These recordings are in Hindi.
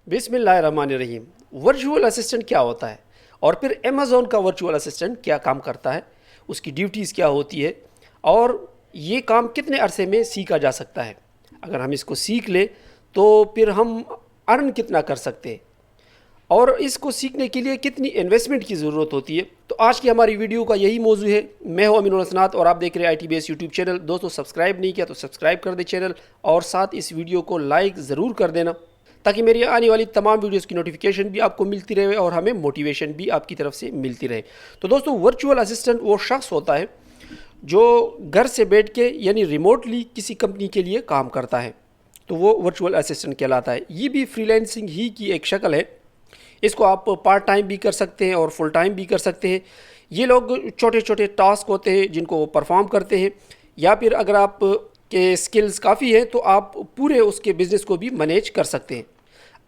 बिस्मिल्लाहिर्रहमानिर्रहीम। वर्चुअल असिस्टेंट क्या होता है और फिर अमेज़ॉन का वर्चुअल असिस्टेंट क्या काम करता है, उसकी ड्यूटीज़ क्या होती है और ये काम कितने अरसे में सीखा जा सकता है। अगर हम इसको सीख लें तो फिर हम अर्न कितना कर सकते हैं और इसको सीखने के लिए कितनी इन्वेस्टमेंट की ज़रूरत होती है। तो आज की हमारी वीडियो का यही मौजू है। मैं हूं अमीनुल हसनात और आप देख रहे हैं ITBS यूट्यूब चैनल। दोस्तों, सब्सक्राइब नहीं किया तो सब्सक्राइब कर दे चैनल और साथ इस वीडियो को लाइक ज़रूर कर देना ताकि मेरी आने वाली तमाम वीडियोस की नोटिफिकेशन भी आपको मिलती रहे और हमें मोटिवेशन भी आपकी तरफ से मिलती रहे। तो दोस्तों, वर्चुअल असिस्टेंट वो शख्स होता है जो घर से बैठ के यानी रिमोटली किसी कंपनी के लिए काम करता है, तो वो वर्चुअल असिस्टेंट कहलाता है। ये भी फ्रीलांसिंग ही की एक शक्ल है। इसको आप पार्ट टाइम भी कर सकते हैं और फुल टाइम भी कर सकते हैं। ये लोग छोटे छोटे टास्क होते हैं जिनको वो परफॉर्म करते हैं, या फिर अगर आप के स्किल्स काफ़ी है तो आप पूरे उसके बिज़नेस को भी मैनेज कर सकते हैं।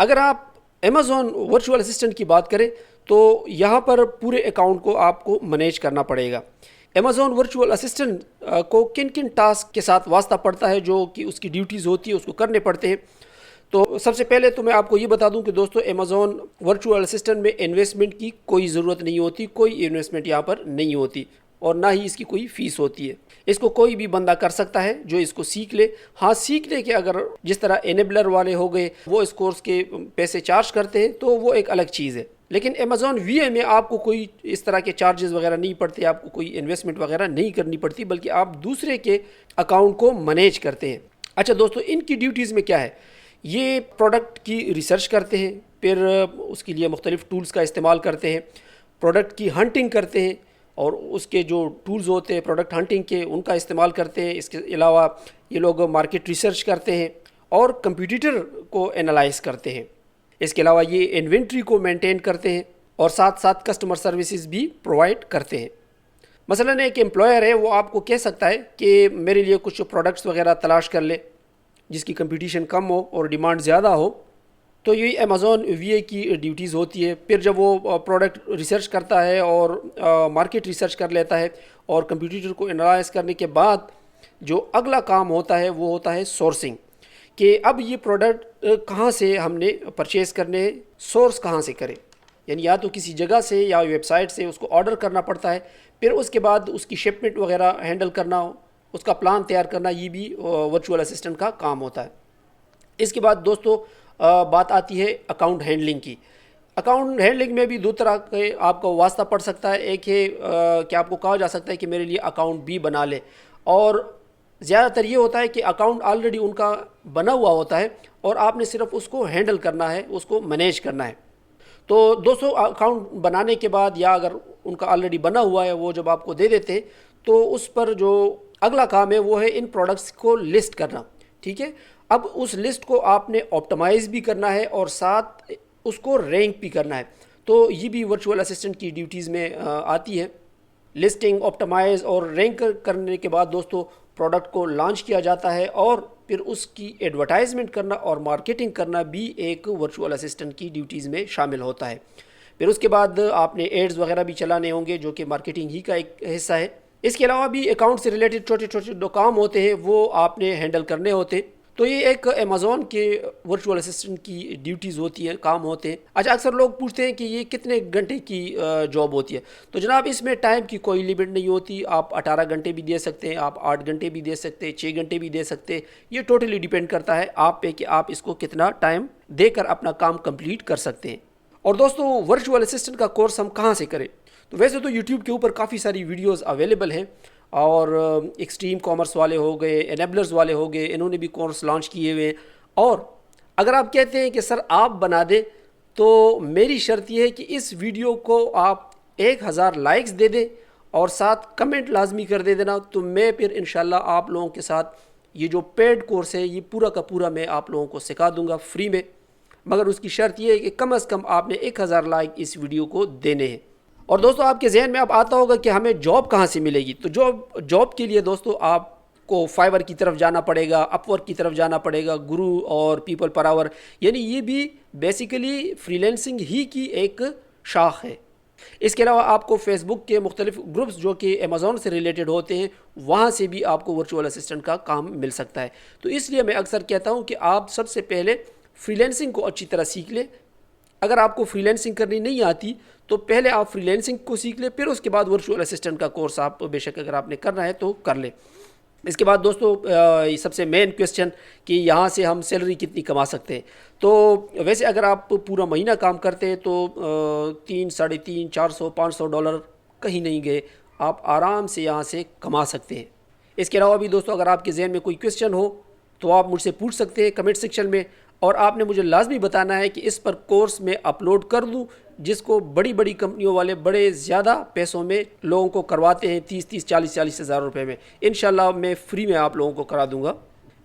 अगर आप अमेज़ॉन वर्चुअल असिस्टेंट की बात करें तो यहाँ पर पूरे अकाउंट को आपको मैनेज करना पड़ेगा। अमेज़ॉन वर्चुअल असिस्टेंट को किन किन टास्क के साथ वास्ता पड़ता है, जो कि उसकी ड्यूटीज़ होती है, उसको करने पड़ते हैं। तो सबसे पहले तो मैं आपको ये बता दूं कि दोस्तों, अमेज़ॉन वर्चुअल असिस्टेंट में इन्वेस्टमेंट की कोई ज़रूरत नहीं होती, कोई इन्वेस्टमेंट यहाँ पर नहीं होती और ना ही इसकी कोई फ़ीस होती है। इसको कोई भी बंदा कर सकता है जो इसको सीख ले। हाँ, सीखने के अगर जिस तरह एनेबलर वाले हो गए वो इस कोर्स के पैसे चार्ज करते हैं तो वो एक अलग चीज़ है। लेकिन अमेज़ॉन VA में आपको कोई इस तरह के चार्जेस वगैरह नहीं पड़ते, आपको कोई इन्वेस्टमेंट वगैरह नहीं करनी पड़ती, बल्कि आप दूसरे के अकाउंट को मैनेज करते हैं। अच्छा दोस्तों, इनकी ड्यूटीज़ में क्या है? ये प्रोडक्ट की रिसर्च करते हैं, फिर उसके लिए मुख्तलिफ़ टूल्स का इस्तेमाल करते हैं, प्रोडक्ट की हंटिंग करते हैं और उसके जो टूल्स होते हैं प्रोडक्ट हंटिंग के उनका इस्तेमाल करते हैं। इसके अलावा ये लोग मार्केट रिसर्च करते हैं और कंपटीटर को एनालाइज करते हैं। इसके अलावा ये इन्वेंट्री को मेंटेन करते हैं और साथ साथ कस्टमर सर्विसेज भी प्रोवाइड करते हैं। मसलन एक एम्प्लॉयर है, वो आपको कह सकता है कि मेरे लिए कुछ प्रोडक्ट्स वगैरह तलाश कर ले जिसकी कंपटीशन कम हो और डिमांड ज़्यादा हो, तो ये अमेज़ॉन VA की ड्यूटीज़ होती है। फिर जब वो प्रोडक्ट रिसर्च करता है और मार्केट रिसर्च कर लेता है और कंप्यूटर को एनालाइज करने के बाद जो अगला काम होता है वो होता है सोर्सिंग, कि अब ये प्रोडक्ट कहाँ से हमने परचेज़ करने, सोर्स कहाँ से करें। यानी या तो किसी जगह से या वेबसाइट से उसको ऑर्डर करना पड़ता है, फिर उसके बाद उसकी शिपमेंट वगैरह हैंडल करना, उसका प्लान तैयार करना, ये भी वर्चुअल असिस्टेंट का काम होता है। इसके बाद दोस्तों बात आती है अकाउंट हैंडलिंग की। अकाउंट हैंडलिंग में भी दो तरह के आपको वास्ता पड़ सकता है। एक है कि आपको कहा जा सकता है कि मेरे लिए अकाउंट भी बना ले, और ज़्यादातर ये होता है कि अकाउंट ऑलरेडी उनका बना हुआ होता है और आपने सिर्फ उसको हैंडल करना है, उसको मैनेज करना है। तो दोस्तों, अकाउंट बनाने के बाद या अगर उनका ऑलरेडी बना हुआ है वो जब आपको दे देते हैं तो उस पर जो अगला काम है वो है इन प्रोडक्ट्स को लिस्ट करना। ठीक है, अब उस लिस्ट को आपने ऑप्टिमाइज़ भी करना है और साथ उसको रैंक भी करना है। तो ये भी वर्चुअल असिस्टेंट की ड्यूटीज़ में आती है। लिस्टिंग, ऑप्टिमाइज़ और रैंक करने के बाद दोस्तों प्रोडक्ट को लॉन्च किया जाता है और फिर उसकी एडवर्टाइजमेंट करना और मार्केटिंग करना भी एक वर्चुअल असिस्टेंट की ड्यूटीज़ में शामिल होता है। फिर उसके बाद आपने एड्स वगैरह भी चलाने होंगे जो कि मार्केटिंग ही का एक हिस्सा है। इसके अलावा भी अकाउंट से रिलेटेड छोटे छोटे जो काम होते हैं वो आपने हैंडल करने होते हैं। तो ये एक अमेज़ॉन के वर्चुअल असिस्टेंट की ड्यूटीज़ होती हैं, काम होते हैं। अच्छा, अक्सर लोग पूछते हैं कि ये कितने घंटे की जॉब होती है। तो जनाब, इसमें टाइम की कोई लिमिट नहीं होती। आप 18 घंटे भी दे सकते हैं, आप 8 घंटे भी दे सकते हैं, 6 घंटे भी दे सकते हैं। ये टोटली डिपेंड करता है आप पे कि आप इसको कितना टाइम देकर अपना काम कंप्लीट कर सकते हैं। और दोस्तों, वर्चुअल असिस्टेंट का कोर्स हम कहाँ से करें? तो वैसे तो यूट्यूब के ऊपर काफ़ी सारी वीडियोस अवेलेबल हैं और एक्सट्रीम कॉमर्स वाले हो गए, एनेबलर्स वाले हो गए, इन्होंने भी कोर्स लॉन्च किए हुए हैं। और अगर आप कहते हैं कि सर आप बना दें, तो मेरी शर्त यह है कि इस वीडियो को आप 1000 लाइक्स दे दें और साथ कमेंट लाजमी कर दे देना, तो मैं फिर इंशाल्लाह आप लोगों के साथ ये जो पेड कोर्स है ये पूरा का पूरा मैं आप लोगों को सिखा दूंगा फ्री में। मगर उसकी शर्त यह है कि कम अज़ कम आपने 1000 लाइक इस वीडियो को देने हैं। और दोस्तों, आपके जहन में अब आता होगा कि हमें जॉब कहाँ से मिलेगी। तो जॉब के लिए दोस्तों आपको फाइवर की तरफ जाना पड़ेगा, अपवर्क की तरफ जाना पड़ेगा, गुरु और पीपल पर आवर, यानी ये भी बेसिकली फ्रीलांसिंग ही की एक शाख है। इसके अलावा आपको फेसबुक के मुख्तलिफ ग्रुप्स जो कि अमेज़ॉन से रिलेटेड होते हैं, वहाँ से भी आपको वर्चुअल असिस्टेंट का काम मिल सकता है। तो इसलिए मैं अक्सर कहता हूँ कि आप सबसे पहले फ्रीलैंसिंग को अच्छी तरह सीख लें। अगर आपको फ्रीलैंसिंग करनी नहीं आती तो पहले आप फ्रीलैंसिंग को सीख लें, फिर उसके बाद वर्चुअल असिस्टेंट का कोर्स आप बेशक अगर आपने करना है तो कर लें। इसके बाद दोस्तों ये सबसे मेन क्वेश्चन कि यहाँ से हम सैलरी कितनी कमा सकते हैं। तो वैसे अगर आप पूरा महीना काम करते हैं तो 3, 3.5, 400, $500 कहीं नहीं गए, आप आराम से यहाँ से कमा सकते हैं। इसके अलावा भी दोस्तों अगर आपके जहन में कोई क्वेश्चन हो तो आप मुझसे पूछ सकते हैं कमेंट सेक्शन में, और आपने मुझे लाजमी बताना है कि इस पर कोर्स में अपलोड कर दूं जिसको बड़ी बड़ी कंपनियों वाले बड़े ज़्यादा पैसों में लोगों को करवाते हैं, 30-30, 40-40 हज़ार रुपये में। इंशाल्लाह मैं फ्री में आप लोगों को करा दूंगा।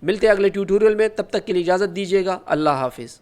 मिलते हैं अगले ट्यूटोरियल में, तब तक के लिए इजाज़त दीजिएगा। अल्लाह हाफिज़।